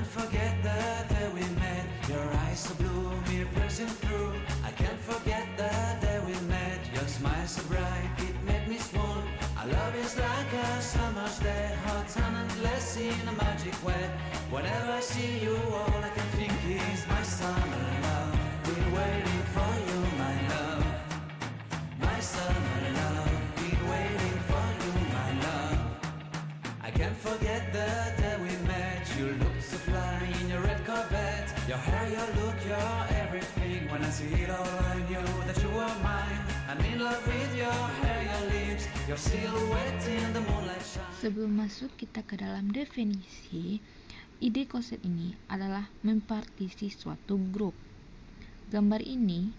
can't forget the day we met. Your eyes so blue, me piercing through. I can't forget the day we met. Your smile so bright, it made me swoon. Our love is like a summer's day, hot and endless in a magic way. Whenever I see you, all I can think is my summer love. Been waiting for you, my love. My summer love. Been waiting for you, my love. I can't forget the day we met. You looked so fly in your red Corvette. Your hair, your look, your everything. When I see it all, I knew that you were mine. I'm in love with your hair, your lips, your silhouette in the moonlight shine. Sebelum masuk kita ke dalam definisi, ide koset ini adalah mempartisi suatu grup. Gambar ini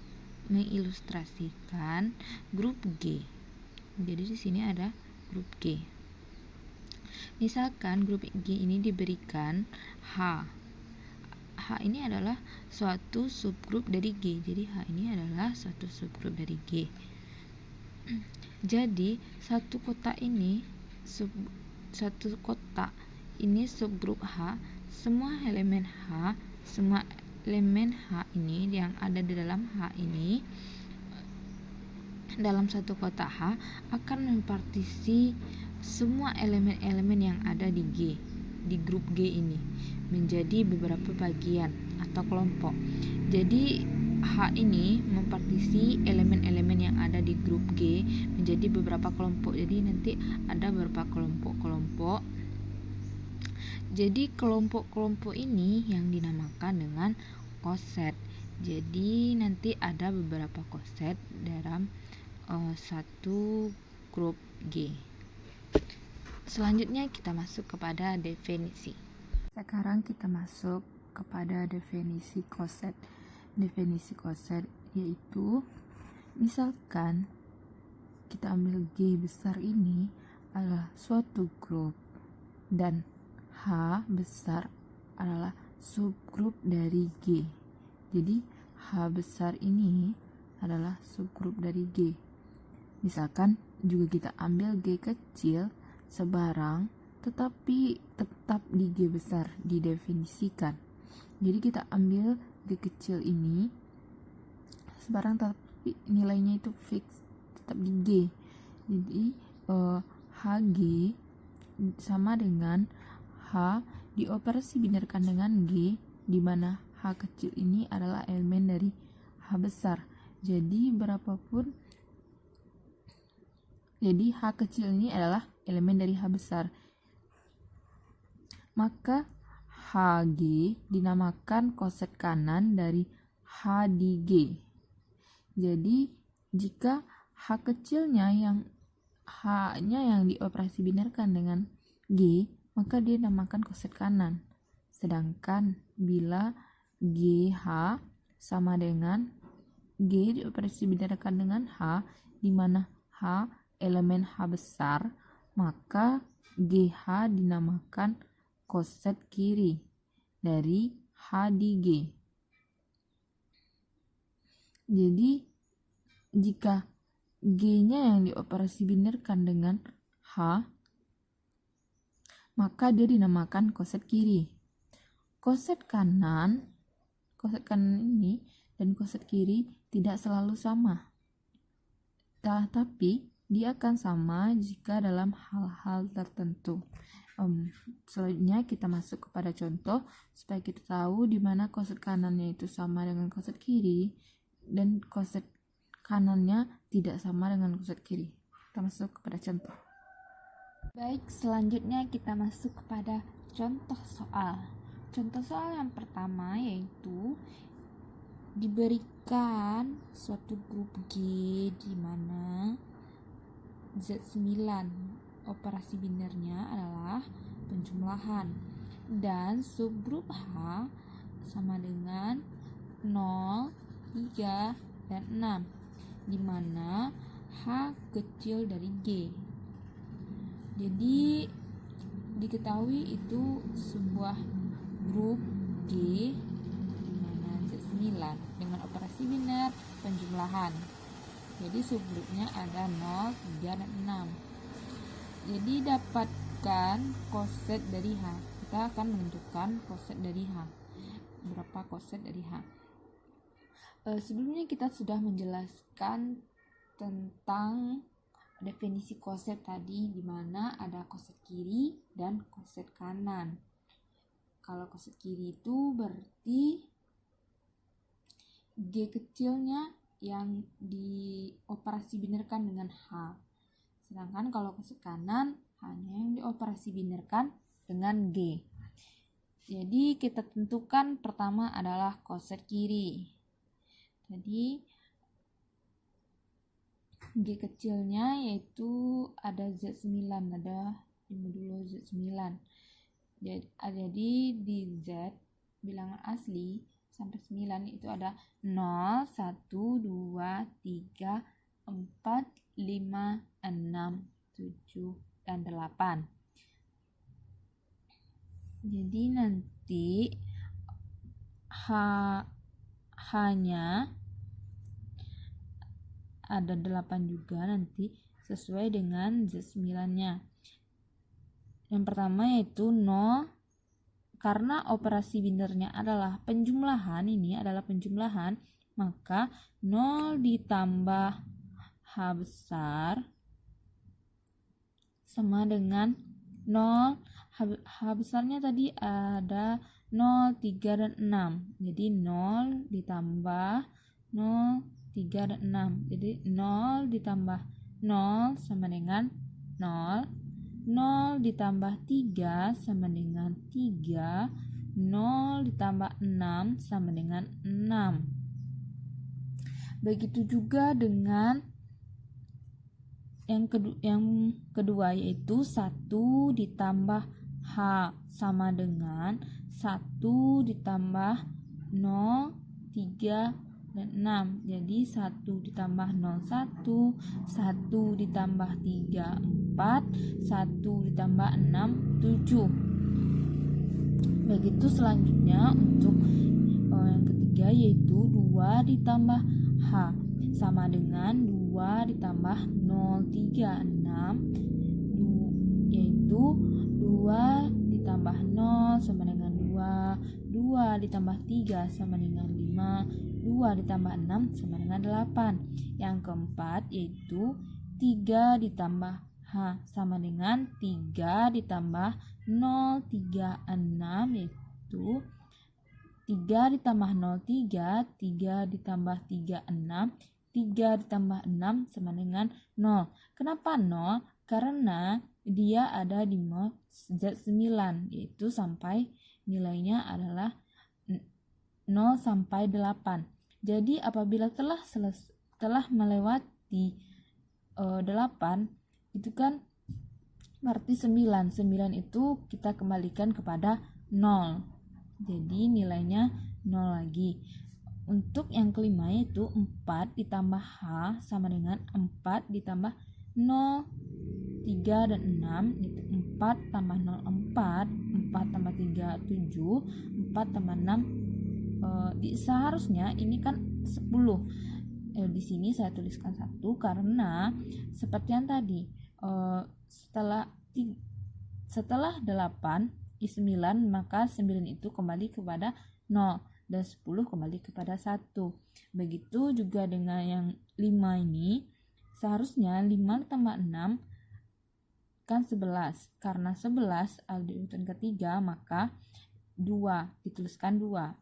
mengilustrasikan grup G. Jadi di sini ada grup G. Misalkan grup G ini diberikan H. H ini adalah suatu subgrup dari G. Jadi H ini adalah suatu subgrup dari G. Jadi satu kotak ini subgrup H. Semua elemen H ini yang ada di dalam H ini dalam satu kotak H akan mempartisi semua elemen-elemen yang ada di G, di grup G ini menjadi beberapa bagian atau kelompok. Jadi H ini mempartisi elemen-elemen yang ada di grup G menjadi beberapa kelompok. Jadi nanti ada beberapa kelompok-kelompok. Jadi kelompok-kelompok ini yang dinamakan dengan koset. Jadi nanti ada beberapa koset dalam satu grup G. Selanjutnya kita masuk kepada definisi. Sekarang kita masuk kepada definisi koset. Definisi koset yaitu misalkan kita ambil G besar ini adalah suatu grup dan H besar adalah subgrup dari G. Jadi H besar ini adalah subgrup dari G. Misalkan juga kita ambil G kecil sebarang tetapi tetap di G besar didefinisikan. Jadi kita ambil G kecil ini sebarang tapi nilainya itu fix tetap di G. Jadi HG sama dengan H dioperasi binarkan dengan G, di mana H kecil ini adalah elemen dari H besar. Jadi H kecil ini adalah elemen dari H besar. Maka HG dinamakan koset kanan dari H di G. Jadi jika H kecilnya yang H-nya yang dioperasi binarkan dengan G, maka dia dinamakan koset kanan. Sedangkan bila GH sama dengan G dioperasi binarkan dengan H, di mana H elemen H besar, maka GH dinamakan koset kiri dari H di G. Jadi jika G-nya yang dioperasi binarkan dengan H, maka dia dinamakan koset kiri. Koset kanan ini dan koset kiri tidak selalu sama. Tapi dia akan sama jika dalam hal-hal tertentu. Selanjutnya kita masuk kepada contoh supaya kita tahu di mana koset kanannya itu sama dengan koset kiri dan koset kanannya tidak sama dengan koset kiri. Kita masuk kepada contoh. Baik, selanjutnya kita masuk kepada contoh soal. Contoh soal yang pertama yaitu diberikan suatu grup G di mana Z9 operasi binarnya adalah penjumlahan dan subgrup H sama dengan 0, 3, dan 6 di mana H kecil dari G. Jadi diketahui itu sebuah grup G di mana Z9 dengan operasi binar penjumlahan. Jadi subgrupnya ada 0, 3, dan 6. Jadi dapatkan koset dari H. kita akan menentukan koset dari H. Berapa koset dari H? Sebelumnya kita sudah menjelaskan tentang definisi koset tadi, di mana ada koset kiri dan koset kanan. Kalau koset kiri itu berarti G kecilnya yang dioperasi binarkan dengan H. Sedangkan kalau koset kanan hanya yang dioperasi binarkan dengan G. Jadi kita tentukan pertama adalah koset kiri. Jadi G kecilnya yaitu ada Z9, ada di modulo Z9. Jadi di Z bilangan asli sampai 9 itu ada 0, 1, 2, 3, 4, 5, 6, 7, dan 8. Jadi nanti H-nya ada 8 juga nanti sesuai dengan Z9-nya. Yang pertama yaitu 0, karena operasi binarnya adalah penjumlahan, ini adalah penjumlahan, maka 0 ditambah H besar sama dengan 0. H besarnya tadi ada 0, 3, dan 6. Jadi 0 ditambah 0, 3, dan 6. Jadi 0 ditambah 0 sama dengan 0. 0 ditambah 3 sama dengan 3. 0 ditambah 6 sama dengan 6. Begitu juga dengan yang kedua yaitu 1 ditambah H sama dengan 1 ditambah 0, 3, dan 6. Jadi 1 ditambah 0, 1, 1 ditambah 3, 4, 1 ditambah 6, 7. Begitu selanjutnya untuk yang ketiga yaitu 2 ditambah H sama dengan 2 ditambah 0, 3, 6, yaitu 2 ditambah 0 sama dengan 2, 2 ditambah 3 sama dengan 5, 2 ditambah 6 sama dengan 8. Yang keempat yaitu 3 ditambah H sama dengan 3 ditambah 0, 3, 6, yaitu 3 ditambah 0, 3, 3 ditambah 3, 6, 3 ditambah 6 sama dengan 0. Kenapa 0? Karena dia ada di mod Z9, yaitu sampai nilainya adalah 0 sampai 8. Jadi apabila telah melewati 8, itu kan berarti 9. 9 itu kita kembalikan kepada 0. Jadi nilainya 0 lagi. Untuk yang kelima yaitu 4 ditambah H sama dengan 4 ditambah 0, 3, dan 6, itu 4 tambah 0, 4, 4 tambah 3, 7, 4 tambah 6, seharusnya ini kan 10. Di sini saya tuliskan 1 karena seperti yang tadi, setelah 8 di 9, maka 9 itu kembali kepada 0 dan 10 kembali kepada 1. Begitu juga dengan yang 5 ini, seharusnya 5 tambah 6 kan 11. Karena 11 ada di urutan ketiga, maka 2, dituliskan 2.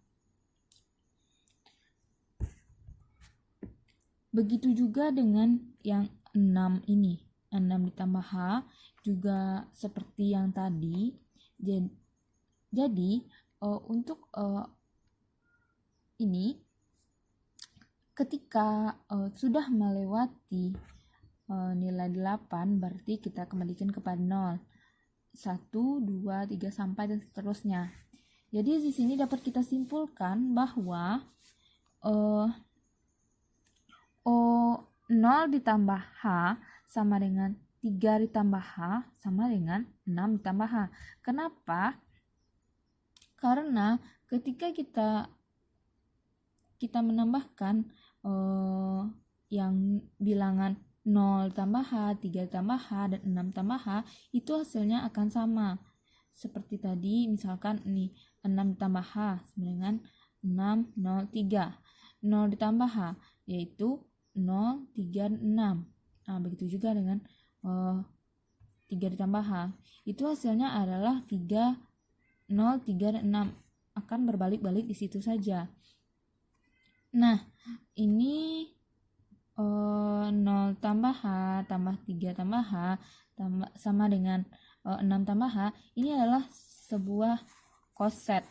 Begitu juga dengan yang 6 ini. 6 ditambah H juga seperti yang tadi. Jadi untuk ini ketika sudah melewati nilai 8, berarti kita kembalikan kepada 0. 1, 2, 3 sampai dan seterusnya. Jadi di sini dapat kita simpulkan bahwa 0 ditambah H sama dengan 3 ditambah H sama dengan 6 ditambah H. Kenapa? Karena ketika kita menambahkan yang bilangan 0 tambah H, 3 tambah H, dan 6 tambah H, itu hasilnya akan sama. seperti tadi, misalkan nih 6 ditambah H sama dengan 6, 0, 3. 0 ditambah H yaitu 0, 3, 6. Nah, begitu juga dengan 3 ditambah H. Itu hasilnya adalah 3, 0, 3, dan 6. Akan berbalik-balik di situ saja. Nah, ini 0 tambah H tambah 3 tambah H sama dengan 6 tambah H. Ini adalah sebuah koset.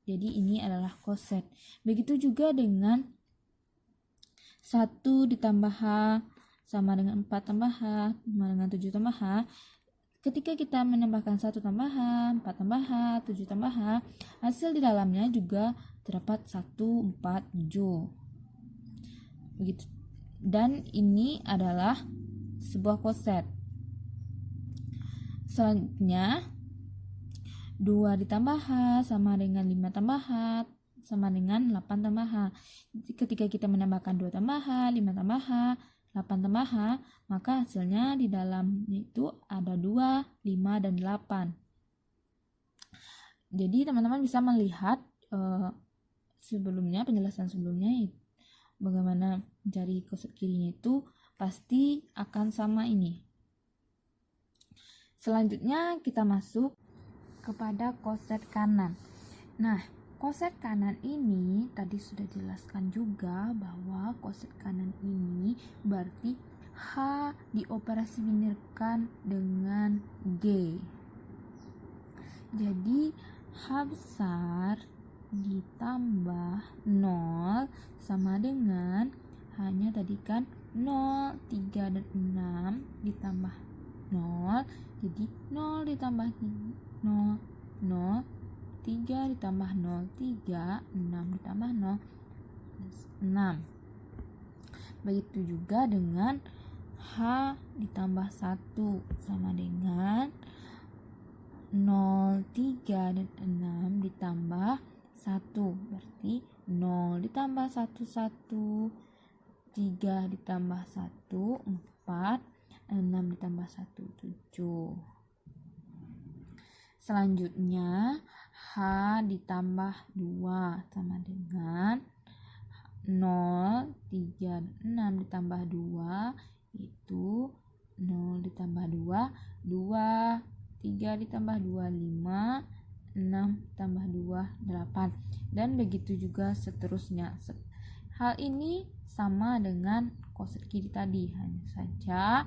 Jadi ini adalah koset. Begitu juga dengan 1 ditambah H sama dengan 4 tambah H sama dengan 7 tambah H. Ketika kita menambahkan 1 tambah H, 4 tambah H, 7 tambah H, hasil di dalamnya juga terdapat 1, 4, 7. Begitu. Dan ini adalah sebuah koset. Selanjutnya 2 ditambah H sama dengan 5 tambah H sama dengan 8 tambah H. Ketika kita menambahkan 2 tambah H, 5 tambah H, 8 tambah H, maka hasilnya di dalam itu ada 2, 5, dan 8. Jadi teman-teman bisa melihat penjelasan sebelumnya bagaimana mencari koset kirinya itu pasti akan sama ini. Selanjutnya kita masuk kepada koset kanan. Nah, koset kanan ini tadi sudah jelaskan juga bahwa koset kanan ini berarti H dioperasi binarkan dengan G. Jadi H besar ditambah 0 sama dengan hanya tadi kan 0, 3, dan 6 ditambah 0. Jadi 0 ditambah 0, 0, 3 ditambah 0, 3, 6 ditambah 0, 6. Begitu juga dengan H ditambah 1 sama dengan 0, 3, dan 6 ditambah 1. Berarti 0 ditambah 1, 1, 3 ditambah 1, 4, 6 ditambah 1, 7. Selanjutnya H ditambah 2 sama dengan 0, 3, dan 6 ditambah 2 itu 0 ditambah 2, 2, 3 ditambah 2, 5, 6 tambah 2, 8. Dan begitu juga seterusnya. Hal ini sama dengan koset kiri tadi, hanya saja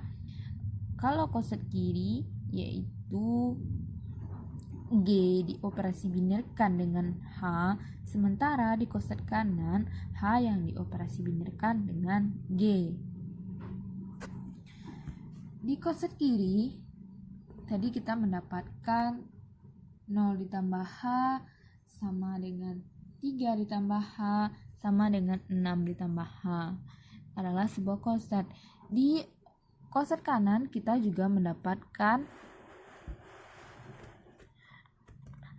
kalau koset kiri yaitu G dioperasi binarkan dengan H, sementara di koset kanan H yang dioperasi binarkan dengan G. Di koset kiri tadi kita mendapatkan 0 ditambah H sama dengan 3 ditambah H sama dengan 6 ditambah H adalah sebuah koset. Di koset kanan kita juga mendapatkan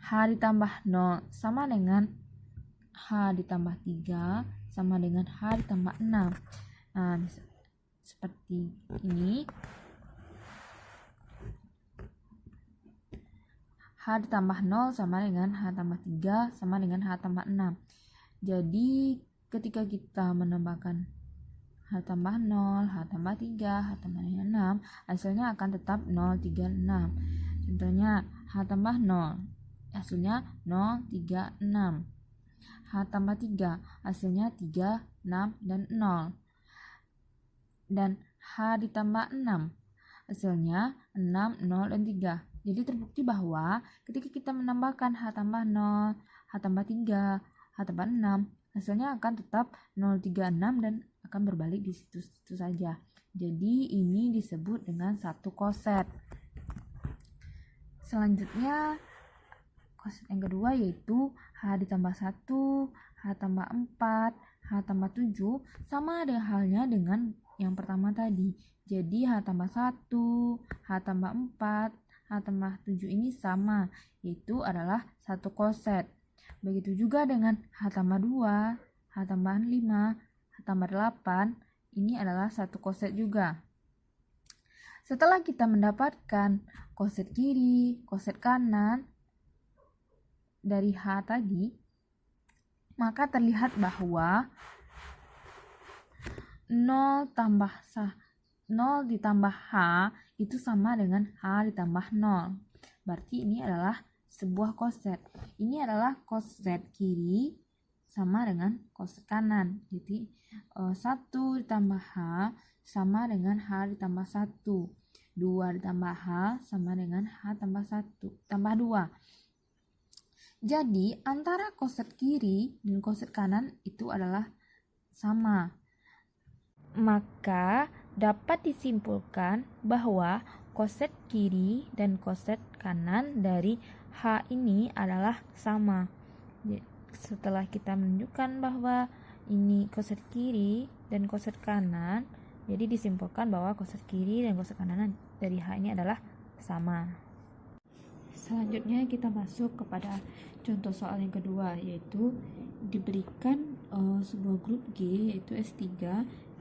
H ditambah 0 sama dengan H ditambah 3 sama dengan H ditambah 6. Nah, seperti ini. H ditambah 0 sama dengan H tambah 3 sama dengan H tambah 6. Jadi ketika kita menambahkan H tambah 0, H tambah 3, H tambah 6, hasilnya akan tetap 0, 3, 6. Contohnya H tambah 0, hasilnya 0, 3, 6. H tambah 3, hasilnya 3, 6, dan 0. Dan H ditambah 6, hasilnya 6, 0, dan 3. Jadi terbukti bahwa ketika kita menambahkan H tambah 0, H tambah 3, H tambah 6, hasilnya akan tetap 0, 3, 6 dan akan berbalik di situ saja. Jadi ini disebut dengan satu koset. Selanjutnya koset yang kedua yaitu H ditambah 1, H tambah 4, H tambah 7 sama ada halnya dengan yang pertama tadi. Jadi H tambah 1, H tambah 4, H tambah 7 ini sama, yaitu adalah satu koset. Begitu juga dengan H tambah 2, H tambah 5, H tambah 8, ini adalah satu koset juga. Setelah kita mendapatkan koset kiri, koset kanan, dari H tadi, maka terlihat bahwa 0 ditambah H itu sama dengan H ditambah 0. Berarti ini adalah sebuah koset. Ini adalah koset kiri sama dengan koset kanan. Jadi 1 ditambah H sama dengan H ditambah 1. 2 ditambah H sama dengan H tambah 1 tambah 2. Jadi antara koset kiri dan koset kanan itu adalah sama. Maka dapat disimpulkan bahwa koset kiri dan koset kanan dari H ini adalah sama. Setelah kita menunjukkan bahwa ini koset kiri dan koset kanan, jadi disimpulkan bahwa koset kiri dan koset kanan dari H ini adalah sama. Selanjutnya kita masuk kepada contoh soal yang kedua, yaitu diberikan sebuah grup G yaitu S3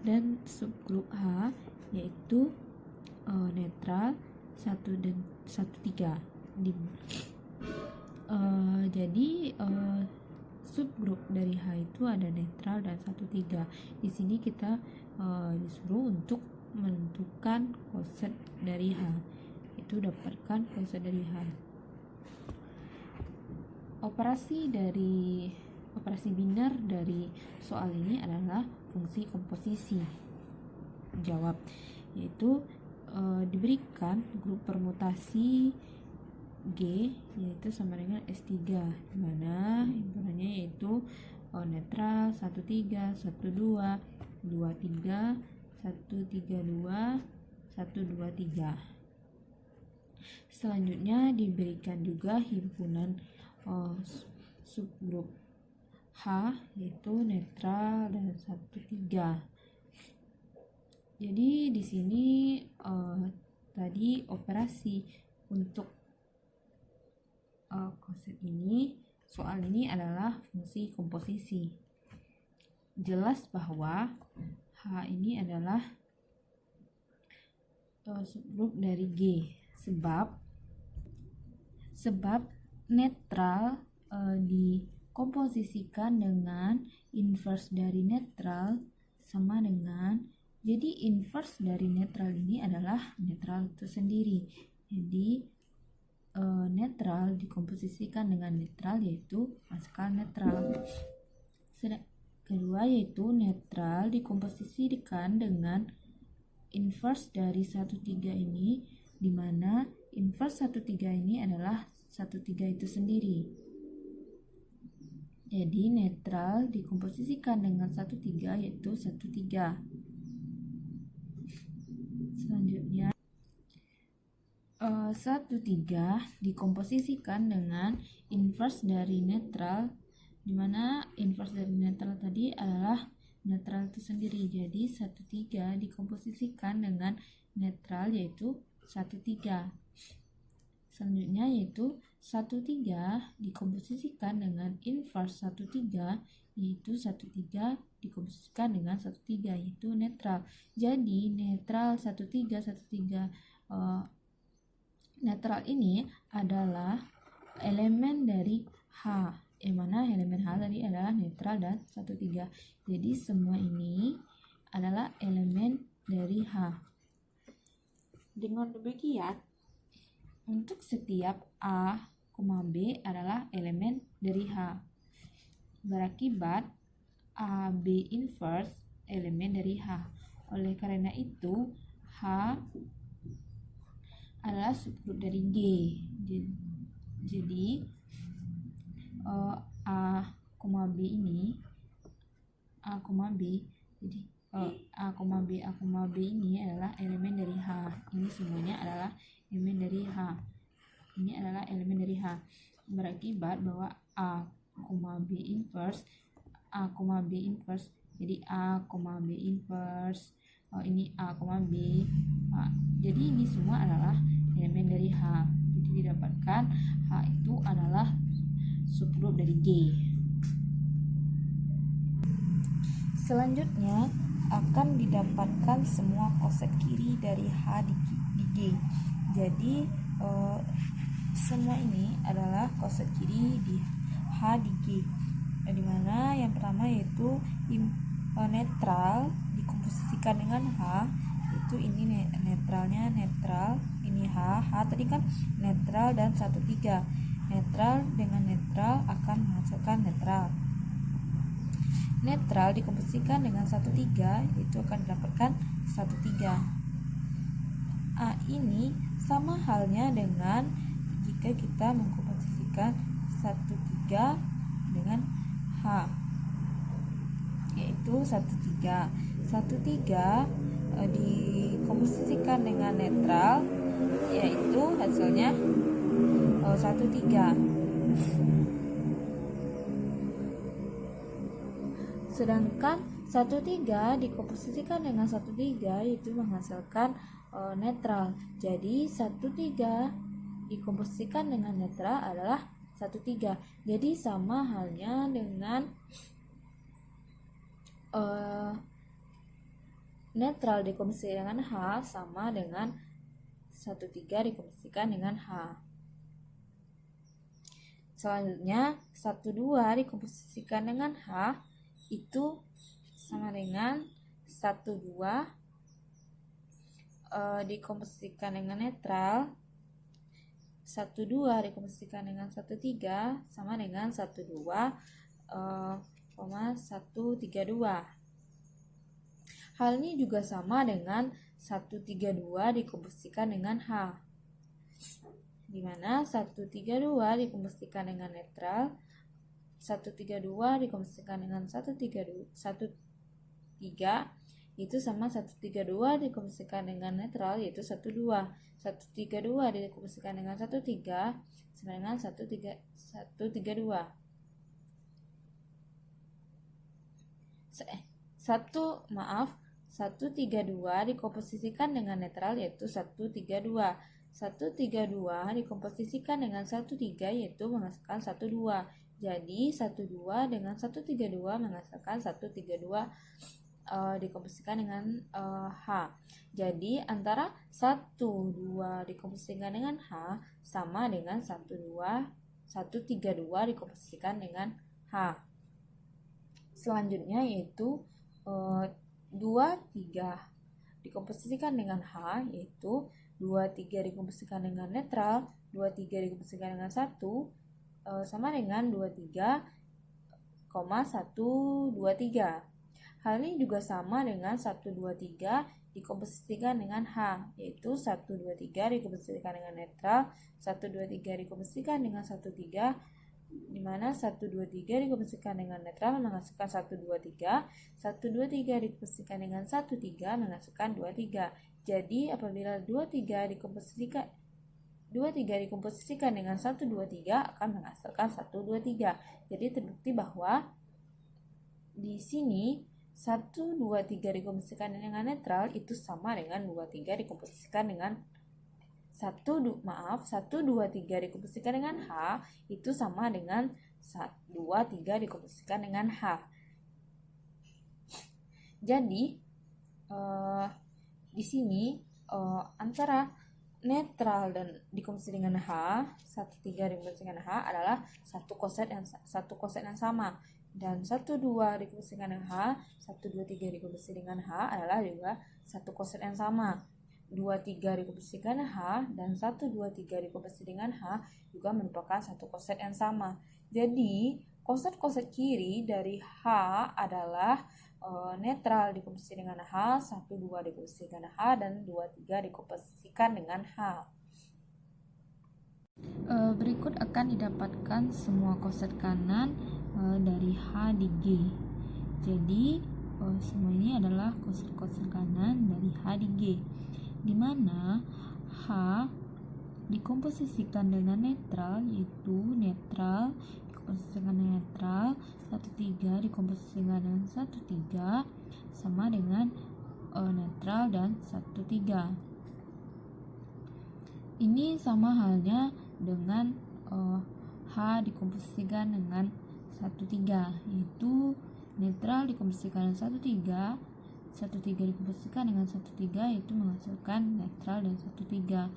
dan subgrup H yaitu netral 1 dan 1,3. Jadi subgrup dari H itu ada netral dan 1,3. Di sini kita disuruh untuk menentukan koset dari H. Itu dapatkan koset dari H. Operasi binar dari soal ini adalah fungsi komposisi. Jawab, yaitu diberikan grup permutasi G yaitu sama dengan S3, di mana himpunannya yaitu netral 1,3, 1,2, 2,3, 1,3,2, 1,2,3. Selanjutnya diberikan juga himpunan subgrup H yaitu netral dan 1,3. Jadi di sini tadi operasi untuk koset ini, soal ini adalah fungsi komposisi. Jelas bahwa H ini adalah subgrup dari G sebab netral dikomposisikan dengan inverse dari netral sama dengan, jadi inverse dari netral ini adalah netral itu sendiri. Jadi netral dikomposisikan dengan netral yaitu Pascal netral. Kedua yaitu netral dikomposisikan dengan inverse dari 1,3 ini, di mana inverse 1,3 ini adalah 1,3 itu sendiri. Jadi netral dikomposisikan dengan 1,3 yaitu 1,3. Selanjutnya 1,3 dikomposisikan dengan inverse dari netral, di mana inverse dari netral tadi adalah netral itu sendiri. Jadi 1,3 dikomposisikan dengan netral yaitu 1,3. Selanjutnya yaitu 1,3 dikomposisikan dengan inverse 1,3 yaitu 1,3 dikomposisikan dengan 1,3 yaitu netral. Jadi netral 1,3 netral ini adalah elemen dari H, yang mana elemen H tadi adalah netral dan 1,3. Jadi semua ini adalah elemen dari H. Dengan demikian, untuk setiap A, B adalah elemen dari H. Berakibat AB inverse elemen dari H. Oleh karena itu, H adalah subgrup dari G. Jadi A, B ini jadi A, B ini adalah elemen dari H. Ini semuanya adalah elemen dari H. Ini adalah elemen dari H. Berakibat bahwa A, B inverse, jadi A, B inverse, ini A, B. Jadi ini semua adalah elemen dari H. Jadi didapatkan H itu adalah subgrup dari G. Selanjutnya akan didapatkan semua koset kiri dari H di G. Jadi semua ini adalah koset kiri di H di G, dimana yang pertama yaitu netral dikomposisikan dengan H, itu ini netralnya netral, ini H tadi kan netral dan 1,3, netral dengan netral akan menghasilkan netral. Netral dikomposisikan dengan 1,3 itu akan didapatkan 1,3. Ini sama halnya dengan jika kita mengkomposisikan 1,3 dengan H, yaitu 1,3. 1,3 dikomposisikan dengan netral, yaitu hasilnya 1,3. Sedangkan 1,3 dikomposisikan dengan 1,3 itu menghasilkan netral. Jadi 1,3 dikomposisikan dengan netral adalah 1,3. Jadi sama halnya dengan netral dikomposisikan dengan H sama dengan 1,3 dikomposisikan dengan H. Selanjutnya 1,2 dikomposisikan dengan H itu sama dengan 1,2 dikomposisikan dengan netral. 1,2 dikomposisikan dengan 1,3 sama dengan 1,2,132. Hal ini juga sama dengan 1,32 dikomposisikan dengan H, dimana 1,32 dikomposisikan dengan netral, 1,32 dikomposisikan dengan 1,3 itu sama 1,32 dikomposisikan dengan netral, yaitu 1,2. 1,32 dikomposisikan dengan 1,3 sama dengan 1,32. 1,32 dikomposisikan dengan netral, yaitu 1,32. 1,32 dikomposisikan dengan 1,3 yaitu menghasilkan 1,2. Jadi 1,2 dengan 1,32 menghasilkan 1,32 dikomposisikan dengan H. Jadi antara 1,2 dikomposisikan dengan H sama dengan 1,32 dikomposisikan dengan H. Selanjutnya yaitu 2,3 dikomposisikan dengan H, yaitu 2,3 dikomposisikan dengan netral, 2,3 dikomposisikan dengan 1 sama dengan 23,123. Hal ini juga sama dengan 1,23 dikomposisikan dengan H, yaitu 1,23 dikomposisikan dengan netral, 1,23 dikomposisikan dengan 1,3, di mana 1,23 dikomposisikan dengan netral menghasilkan 1,23, 1,23 dikomposisikan dengan 1,3 menghasilkan 2,3. Jadi apabila 2,3 dikomposisikan dengan 1,23 akan menghasilkan 1,23. Jadi terbukti bahwa di sini 1,23 dikomposisikan dengan netral itu sama dengan 2,3 dikomposisikan dengan 1,23 dikomposisikan dengan H itu sama dengan 2,3 dikomposisikan dengan H. Jadi di sini antara netral dan dikomposisikan dengan H, 1,3 dikomposisikan dengan H adalah satu koset yang sama, dan 1,2 dikomposisikan dengan H, 1,23 dikomposisikan dengan H adalah juga satu koset yang sama. 2,3 dikomposisikan dengan H dan 1,23 dikomposisikan dengan H juga merupakan satu koset yang sama. Jadi koset-koset kiri dari H adalah netral dikomposisikan dengan H, 1,2 dikomposisikan dengan H, dan 2,3 dikomposisikan dengan H. Berikut akan didapatkan semua koset kanan dari H di G. Jadi semua ini adalah koset-koset kanan dari H di G, di mana H dikomposisikan dengan netral, yaitu netral dikomposisikan dengan netral, 1,3 dikomposisikan dengan 1,3 sama dengan netral dan 1,3. Ini sama halnya dengan H dikomposisikan dengan 1,3, yaitu netral dikomposisikan dengan 1,3, 1,3 dikomposisikan dengan 1,3 yaitu menghasilkan netral dan 1,3.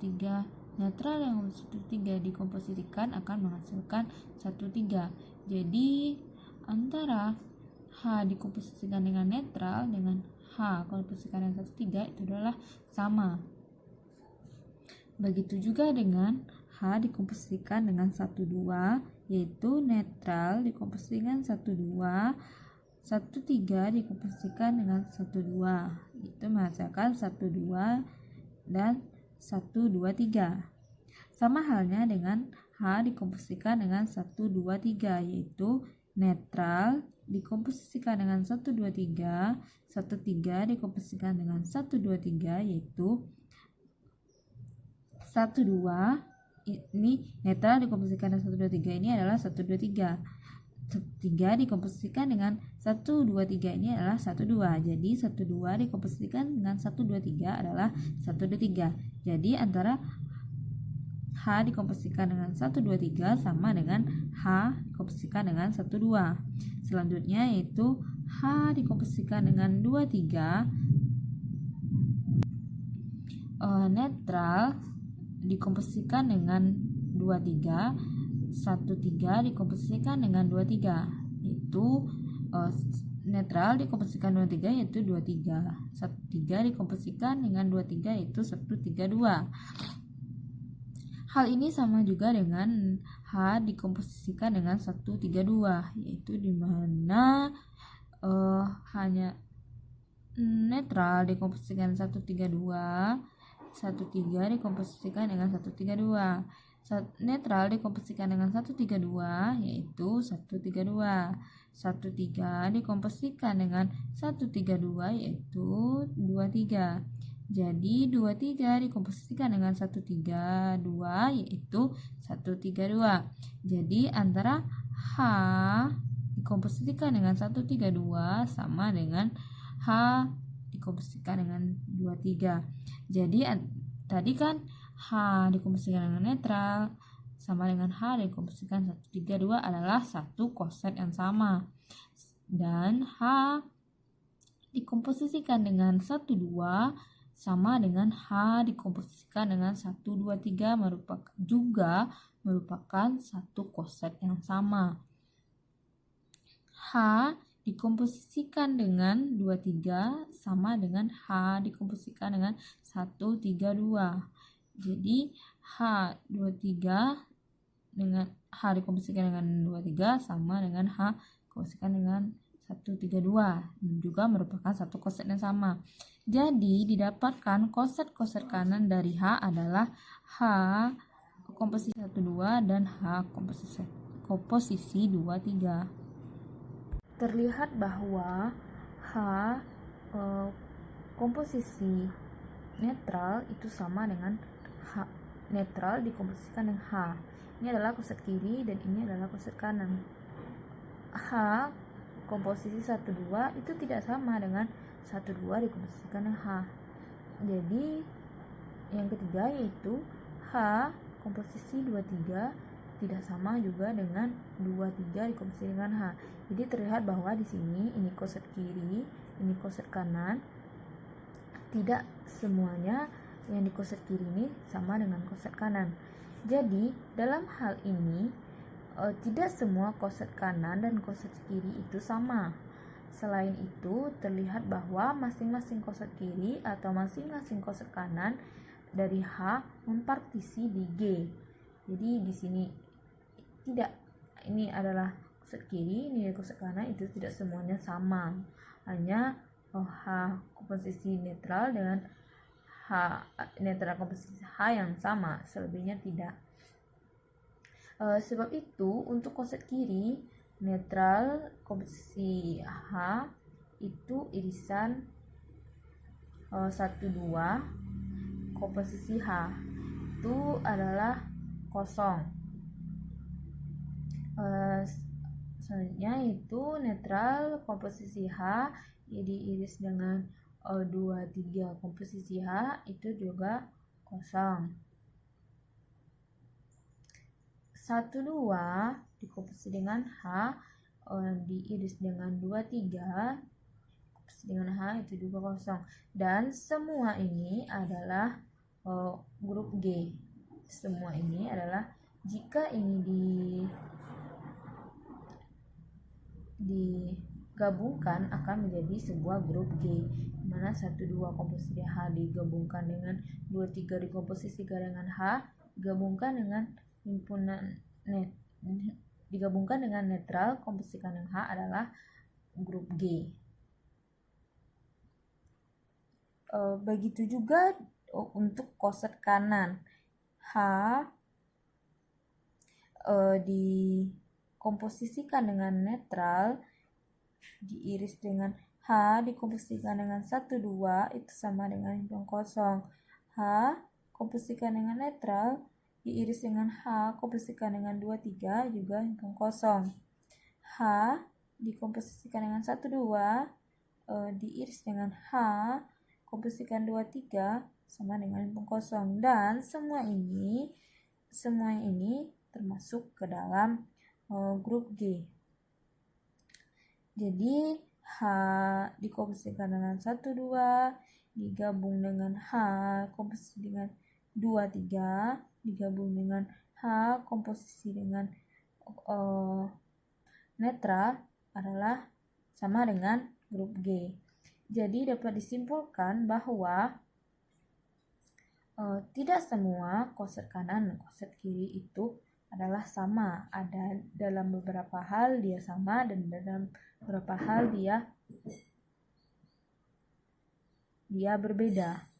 1,3 netral yang 1,3 dikomposisikan akan menghasilkan 1,3. Jadi antara H dikomposisikan dengan netral dengan H komposisikan dengan 1,3 itu adalah sama. Begitu juga dengan H dikomposisikan dengan 1,2, yaitu netral dikomposisikan 1,2, 1,3 dikomposisikan dengan 1,2, itu menghasilkan 1,2 dan 1,2,3. Sama halnya dengan H dikomposisikan dengan 1,2,3, yaitu netral dikomposisikan dengan 1,2,3, 1,3 dikomposisikan dengan 1,2,3, yaitu 1,2. Ini netral dikomposisikan dengan 1,2,3 ini adalah 1,2,3. 3 dikomposisikan dengan 1,2,3 ini adalah 1,2. Jadi 1,2 dikomposisikan dengan 1,2,3 adalah 1,2,3. Jadi antara H dikomposisikan dengan 1,2,3 sama dengan H dikomposisikan dengan 1,2. Selanjutnya yaitu H dikomposisikan dengan 2,3, netral dikomposisikan dengan 2,3, 1,3 dikomposisikan dengan 2,3, yaitu netral dikomposisikan 2,3 yaitu 2,3, 1,3 dikomposisikan dengan 2,3 yaitu 1,3,2. Hal ini sama juga dengan H dikomposisikan dengan 1,3,2, yaitu dimana hanya netral dikomposisikan 1,3,2, 1,3 dikomposisikan dengan 1,3,2. Netral dikomposisikan dengan 1,3,2 yaitu 1,3,2. 1,3 dikomposisikan dengan 1,3,2 yaitu 2,3. Jadi 2,3 dikomposisikan dengan 1,3,2 yaitu 1,3,2. Jadi antara H dikomposisikan dengan 1,3,2 sama dengan H dikomposisikan dengan 2,3. Jadi tadi kan H dikomposisikan dengan netral sama dengan H dikomposisikan 1,3,2 adalah satu koset yang sama. Dan H dikomposisikan dengan 1,2 sama dengan H dikomposisikan dengan 1,2,3 merupakan satu koset yang sama. H dikomposisikan dengan 2,3 sama dengan H dikomposisikan dengan 1,3,2. Jadi H 2,3 dengan H dikomposisikan dengan 2,3 sama dengan H dikomposisikan dengan 1,3,2 dan juga merupakan satu koset yang sama. Jadi didapatkan koset-koset kanan dari H adalah H komposisi 1,2 dan H komposisi 2,3. Terlihat bahwa H komposisi netral itu sama dengan H netral dikomposisikan dengan H. Ini adalah koset kiri dan ini adalah koset kanan. H komposisi 1,2 itu tidak sama dengan 1,2 dikomposisikan dengan H. Jadi yang ketiga yaitu H komposisi 2,3 tidak sama juga dengan 2,3 dikomposisikan dengan H. Jadi terlihat bahwa di sini ini koset kiri, ini koset kanan. Tidak semuanya yang di koset kiri ini sama dengan koset kanan. Jadi dalam hal ini tidak semua koset kanan dan koset kiri itu sama. Selain itu, terlihat bahwa masing-masing koset kiri atau masing-masing koset kanan dari H mempartisi di G. Jadi di sini tidak, ini adalah koset kiri, ini koset kanan, itu tidak semuanya sama. Hanya H komposisi netral dengan H netral komposisi H yang sama, selebihnya tidak. Sebab itu untuk koset kiri netral komposisi H itu irisan 1,2, komposisi H itu adalah kosong. Selanjutnya itu netral komposisi H diiris dengan 2,3, komposisi H itu juga kosong. 1,2 dikomposisi dengan H diiris dengan 2,3, komposisi dengan H itu juga kosong. Dan semua ini adalah grup G. semua ini adalah jika ini digabungkan akan menjadi sebuah grup G, di mana 1, 2 komposisi H digabungkan dengan 2, 3 dikomposisikan dengan H digabungkan dengan netral komposisikan dengan H adalah grup G. Begitu juga untuk koset kanan, H dikomposisikan dengan netral diiris dengan H dikomposisikan dengan 1, 2 itu sama dengan himpunan kosong. H komposisikan dengan netral diiris dengan H komposisikan dengan 2, 3 juga himpunan kosong. H dikomposisikan dengan 1, 2 diiris dengan H komposisikan 2, 3 sama dengan himpunan kosong, dan semua ini termasuk ke dalam grup G. Jadi H dikomposisikan dengan 1, 2 digabung dengan H komposisi dengan 2, 3 digabung dengan H komposisi dengan netral adalah sama dengan grup G. Jadi dapat disimpulkan bahwa tidak semua koset kanan dan koset kiri itu adalah sama. Ada dalam beberapa hal dia sama dan dalam beberapa hal dia berbeda.